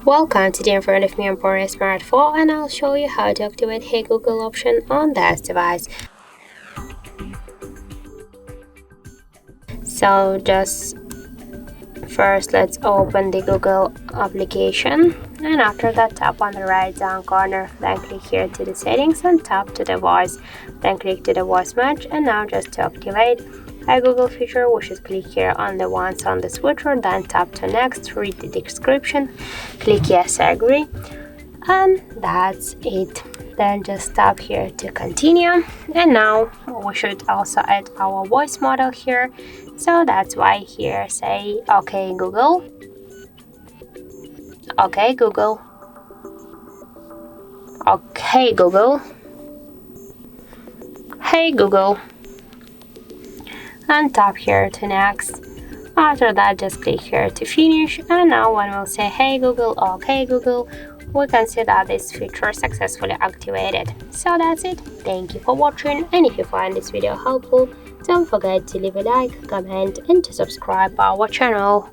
Welcome, today in front of me EMPORIA Smart 4 and I'll show you how to activate Hey Google option on this device. So just first let's open the Google application, and after that tap on the right down corner, then click here to the settings and tap to the voice, then click to the voice match. And now just to activate a Google feature, we should click here on the ones on the switcher, then tap to next, read the description, click yes I agree, and that's it. Then just tap here to continue. And now we should also add our voice model here, so that's why here say okay Google, okay Google, okay Google, hey Google, and tap here to next. After that just click here to finish, and now when we'll say hey Google, okay Google, we can see that this feature is successfully activated. So that's it. Thank you for watching, and if you find this video helpful, don't forget to leave a like, comment and to subscribe our channel.